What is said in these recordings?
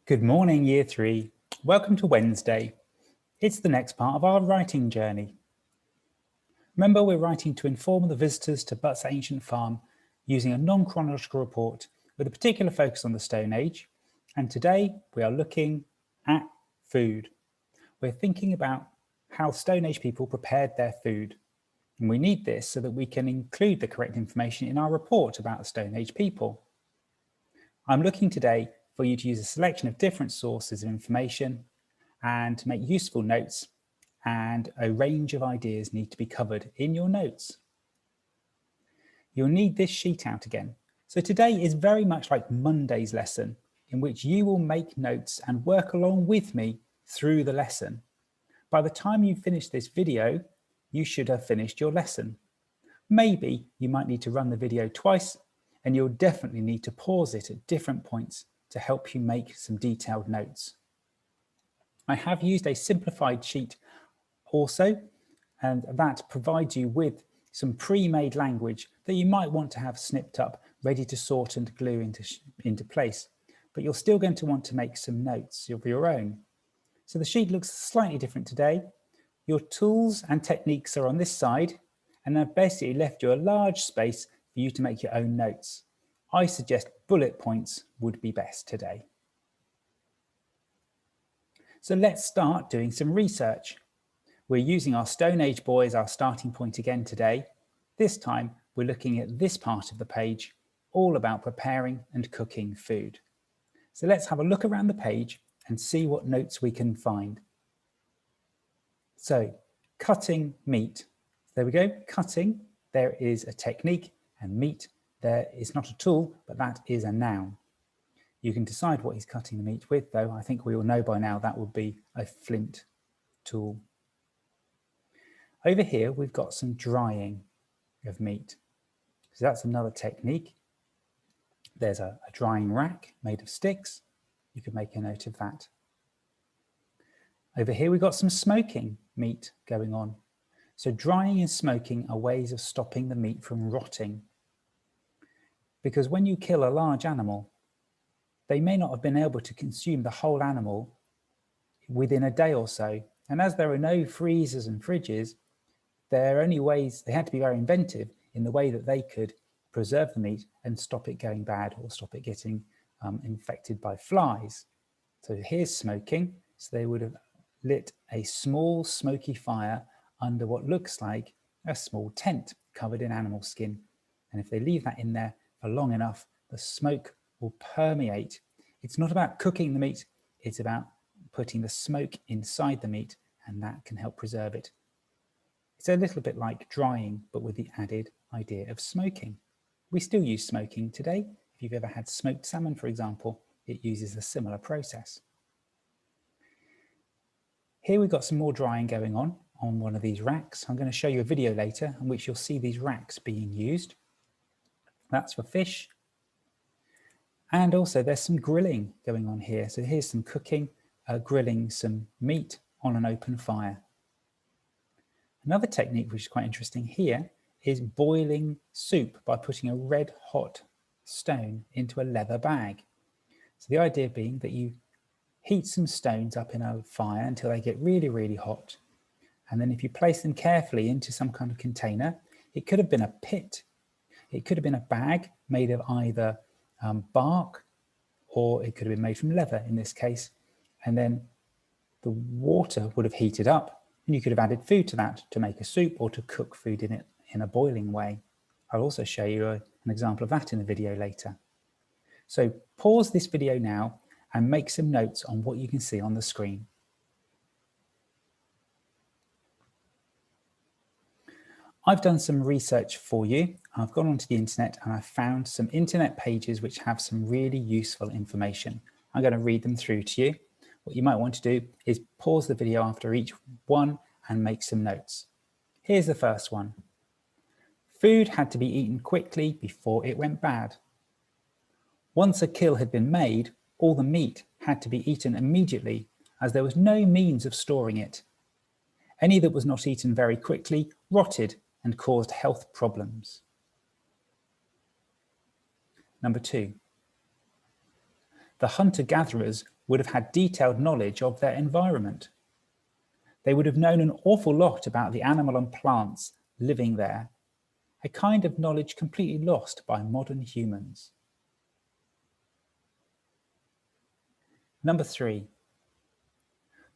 Good morning, Year 3. Welcome to Wednesday. It's the next part of our writing journey. Remember, we're writing to inform the visitors to Butt's Ancient Farm using a non-chronological report with a particular focus on the Stone Age. And today we are looking at food. We're thinking about how Stone Age people prepared their food. And we need this so that we can include the correct information in our report about the Stone Age people. I'm looking today for you to use a selection of different sources of information and to make useful notes, and a range of ideas need to be covered in your notes. You'll need this sheet out again. So today is very much like Monday's lesson, in which you will make notes and work along with me through the lesson. By the time you finish this video, you should have finished your lesson. Maybe you might need to run the video twice, and you'll definitely need to pause it at different points to help you make some detailed notes. I have used a simplified sheet also, and that provides you with some pre-made language that you might want to have snipped up, ready to sort and glue into place. But you're still going to want to make some notes of your own. So the sheet looks slightly different today. Your tools and techniques are on this side, and I've basically left you a large space for you to make your own notes. I suggest bullet points would be best today. So let's start doing some research. We're using our Stone Age boy as our starting point again today. This time we're looking at this part of the page, all about preparing and cooking food. So let's have a look around the page and see what notes we can find. So cutting meat. There we go, cutting. There is a technique, and meat there is not a tool, but that is a noun. You can decide what he's cutting the meat with, though. I think we all know by now that would be a flint tool. Over here, we've got some drying of meat. So that's another technique. There's a drying rack made of sticks. You could make a note of that. Over here, we've got some smoking meat going on. So drying and smoking are ways of stopping the meat from rotting. Because when you kill a large animal, they may not have been able to consume the whole animal within a day or so. And as there are no freezers and fridges, there are only ways, they had to be very inventive in the way that they could preserve the meat and stop it going bad or stop it getting infected by flies. So here's smoking. So they would have lit a small smoky fire under what looks like a small tent covered in animal skin. And if they leave that in there for long enough, the smoke will permeate. It's not about cooking the meat, it's about putting the smoke inside the meat, and that can help preserve it. It's a little bit like drying, but with the added idea of smoking. We still use smoking today. If you've ever had smoked salmon, for example, it uses a similar process. Here we've got some more drying going on one of these racks. I'm going to show you a video later in which you'll see these racks being used. That's for fish. And also there's some grilling going on here. So here's some cooking, grilling some meat on an open fire. Another technique which is quite interesting here is boiling soup by putting a red hot stone into a leather bag. So the idea being that you heat some stones up in a fire until they get really, really hot. And then if you place them carefully into some kind of container, it could have been a pit. It could have been a bag made of either bark, or it could have been made from leather in this case. And then the water would have heated up, and you could have added food to that to make a soup or to cook food in it in a boiling way. I'll also show you an example of that in the video later. So pause this video now and make some notes on what you can see on the screen. I've done some research for you. I've gone onto the internet and I've found some internet pages which have some really useful information. I'm going to read them through to you. What you might want to do is pause the video after each one and make some notes. Here's the first one. Food had to be eaten quickly before it went bad. Once a kill had been made, all the meat had to be eaten immediately as there was no means of storing it. Any that was not eaten very quickly rotted and caused health problems. Number 2. The hunter-gatherers would have had detailed knowledge of their environment. They would have known an awful lot about the animal and plants living there, a kind of knowledge completely lost by modern humans. Number 3.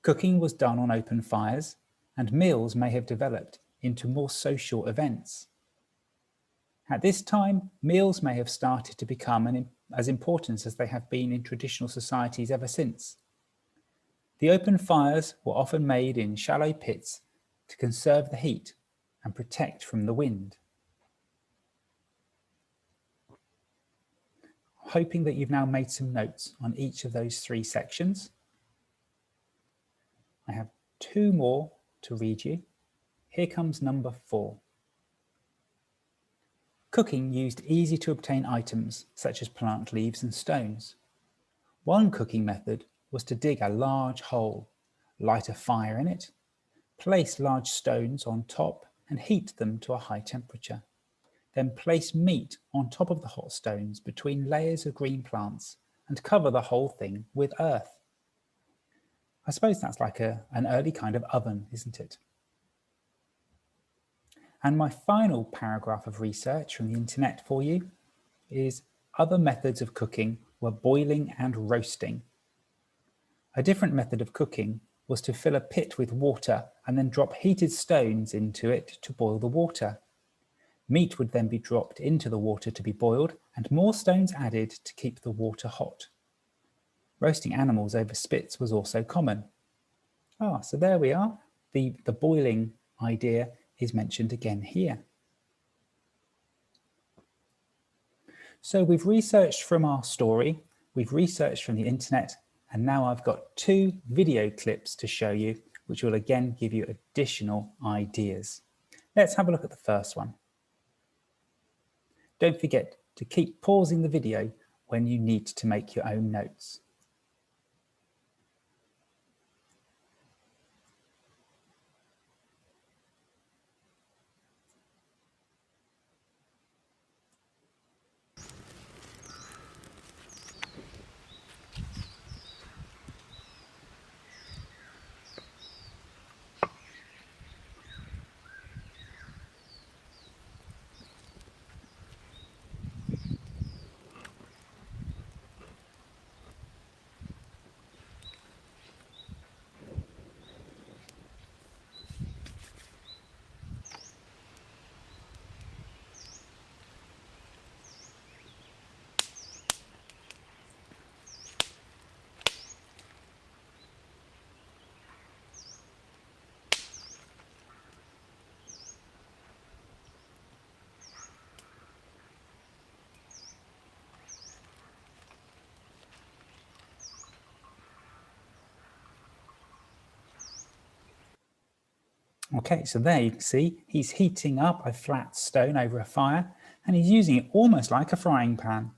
Cooking was done on open fires, and meals may have developed into more social events. At this time, meals may have started to become as important as they have been in traditional societies ever since. The open fires were often made in shallow pits to conserve the heat and protect from the wind. Hoping that you've now made some notes on each of those 3 sections. I have 2 more to read you. Here comes number 4. Cooking used easy to obtain items such as plant leaves and stones. One cooking method was to dig a large hole, light a fire in it, place large stones on top and heat them to a high temperature. Then place meat on top of the hot stones between layers of green plants and cover the whole thing with earth. I suppose that's like an early kind of oven, isn't it? And my final paragraph of research from the internet for you is other methods of cooking were boiling and roasting. A different method of cooking was to fill a pit with water and then drop heated stones into it to boil the water. Meat would then be dropped into the water to be boiled and more stones added to keep the water hot. Roasting animals over spits was also common. So there we are. The boiling idea is mentioned again here. So we've researched from our story, we've researched from the internet, and now I've got 2 video clips to show you, which will again give you additional ideas. Let's have a look at the first one. Don't forget to keep pausing the video when you need to make your own notes. Okay, so there you can see he's heating up a flat stone over a fire and he's using it almost like a frying pan.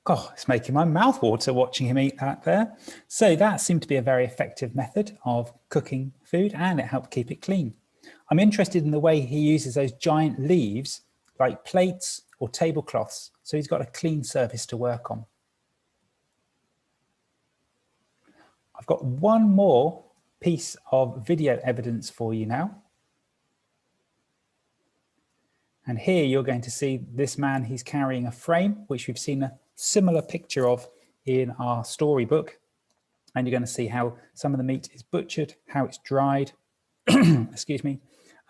God, it's making my mouth water watching him eat that there. So that seemed to be a very effective method of cooking food and it helped keep it clean. I'm interested in the way he uses those giant leaves like plates or tablecloths, so he's got a clean surface to work on. I've got one more piece of video evidence for you now. And here you're going to see this man, he's carrying a frame, which we've seen a similar picture of in our storybook. And you're going to see how some of the meat is butchered, how it's dried, excuse me.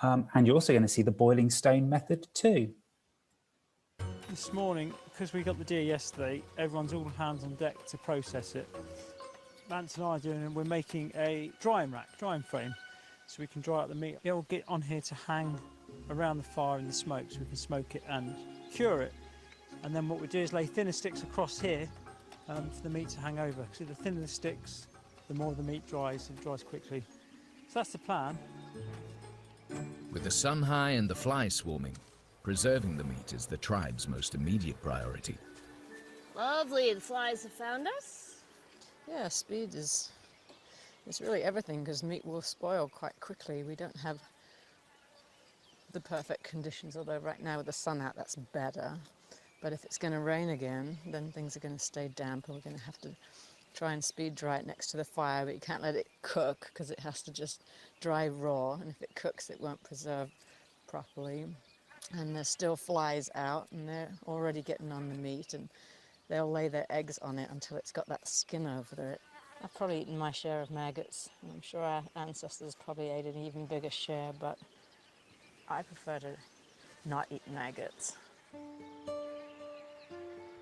And you're also going to see the boiling stone method too. This morning, because we got the deer yesterday, everyone's all hands on deck to process it. Vance and I are doing, and we're making a drying rack, drying frame, so we can dry out the meat. Yeah, we'll get on here to hang around the fire and the smoke so we can smoke it and cure it. And then what we do is lay thinner sticks across here for the meat to hang over. So the thinner the sticks, the more the meat dries, and it dries quickly. So that's the plan. With the sun high and the flies swarming, preserving the meat is the tribe's most immediate priority. Lovely, the flies have found us. Yeah, speed is really everything, because meat will spoil quite quickly. We don't have the perfect conditions, although right now with the sun out that's better. But if it's going to rain again, then things are going to stay damp, and we're going to have to try and speed dry it next to the fire, but you can't let it cook because it has to just dry raw, and if it cooks it won't preserve properly. And there's still flies out, and they're already getting on the meat, and they'll lay their eggs on it until it's got that skin over it. I've probably eaten my share of maggots, and I'm sure our ancestors probably ate an even bigger share, but I prefer to not eat maggots.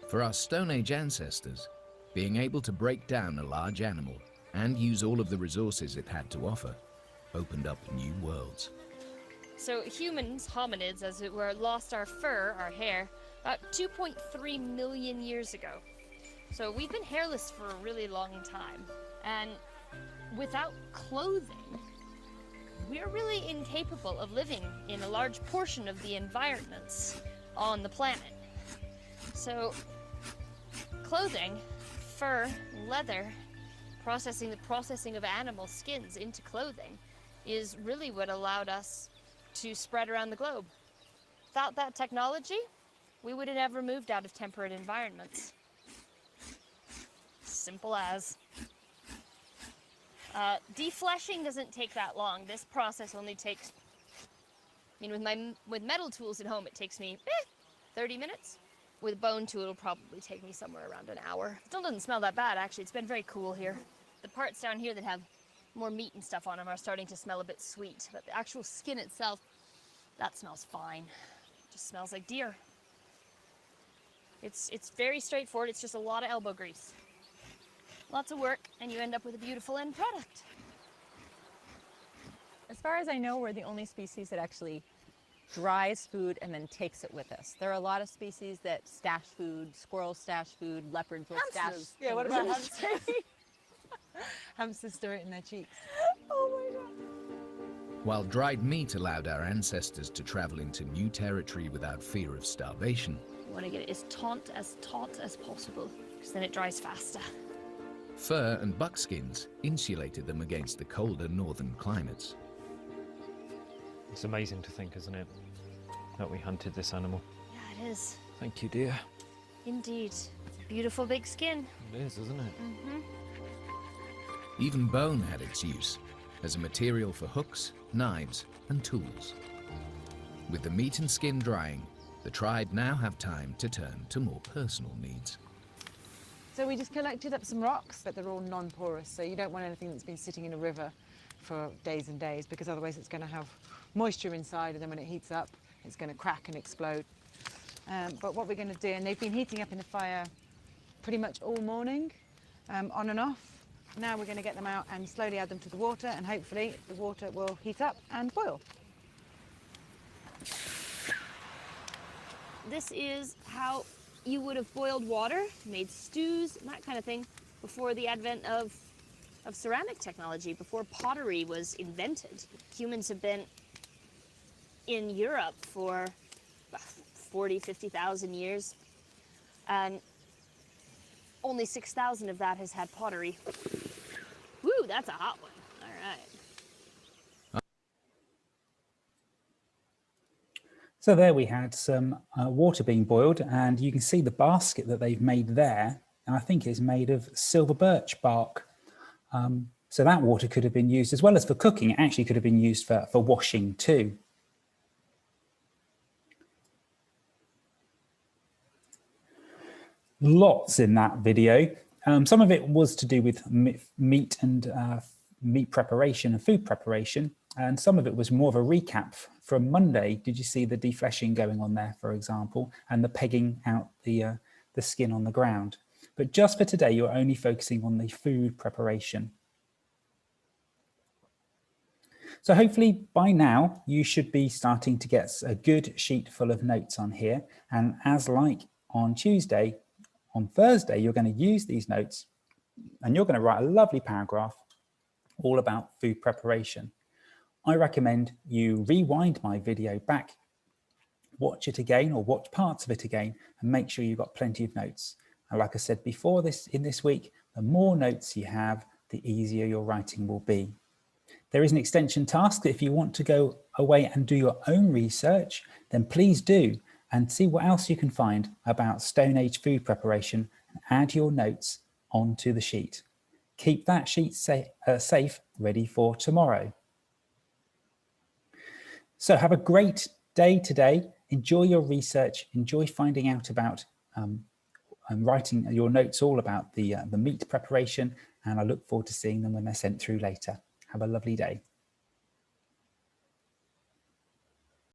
For our Stone Age ancestors, being able to break down a large animal and use all of the resources it had to offer opened up new worlds. So humans, hominids as it were, lost our fur, our hair, about 2.3 million years ago. So we've been hairless for a really long time. And without clothing, we are really incapable of living in a large portion of the environments on the planet. So clothing, fur, leather, the processing of animal skins into clothing is really what allowed us to spread around the globe. Without that technology, we would have never moved out of temperate environments. Simple as. Defleshing doesn't take that long. This process only takes, with metal tools at home, it takes me 30 minutes. With a bone tool, it'll probably take me somewhere around an hour. It still doesn't smell that bad, actually. It's been very cool here. The parts down here that have more meat and stuff on them are starting to smell a bit sweet, but the actual skin itself, that smells fine. It just smells like deer. It's very straightforward. It's just a lot of elbow grease. Lots of work, and you end up with a beautiful end product. As far as I know, we're the only species that actually dries food and then takes it with us. There are a lot of species that stash food, squirrels stash food, leopards will stash. Yeah, what about hamsters? Hamsters store it in their cheeks. Oh my God. While dried meat allowed our ancestors to travel into new territory without fear of starvation, You want to get it as taut as possible, because then it dries faster. fur and buckskins insulated them against the colder northern climates. It's amazing to think, isn't it, that we hunted this animal. Yeah, it is. Thank you, dear. Indeed. It's a beautiful big skin. It is, isn't it? Even bone had its use as a material for hooks, knives, and tools. With the meat and skin drying, the tribe now have time to turn to more personal needs. So we just collected up some rocks, but they're all non-porous, so you don't want anything that's been sitting in a river for days and days, because otherwise it's going to have moisture inside, and then when it heats up, it's going to crack and explode. But what we're going to do, and they've been heating up in the fire pretty much all morning, on and off. Now we're going to get them out and slowly add them to the water, and hopefully the water will heat up and boil. This is how you would have boiled water, made stews, and that kind of thing before the advent of ceramic technology, before pottery was invented. Humans have been in Europe for 40, 50,000 years, and only 6,000 of that has had pottery. Woo, that's a hot one. All right. So there we had some water being boiled, and you can see the basket that they've made there. And I think it's made of silver birch bark. So that water could have been used, as well as for cooking, it actually could have been used for washing too. Lots in that video. Some of it was to do with meat and meat preparation and food preparation. And some of it was more of a recap from Monday. Did you see the defleshing going on there, for example, and the pegging out the skin on the ground? But just for today, you're only focusing on the food preparation. So hopefully by now you should be starting to get a good sheet full of notes on here. And as like on Tuesday, on Thursday, you're going to use these notes and you're going to write a lovely paragraph all about food preparation. I recommend you rewind my video back, watch it again or watch parts of it again and make sure you've got plenty of notes. And like I said before, in this week, the more notes you have, the easier your writing will be. There is an extension task that if you want to go away and do your own research, then please do and see what else you can find about Stone Age food preparation and add your notes onto the sheet. Keep that sheet safe, ready for tomorrow. So have a great day today. Enjoy your research, enjoy finding out about and writing your notes all about the meat preparation, and I look forward to seeing them when they're sent through later. Have a lovely day.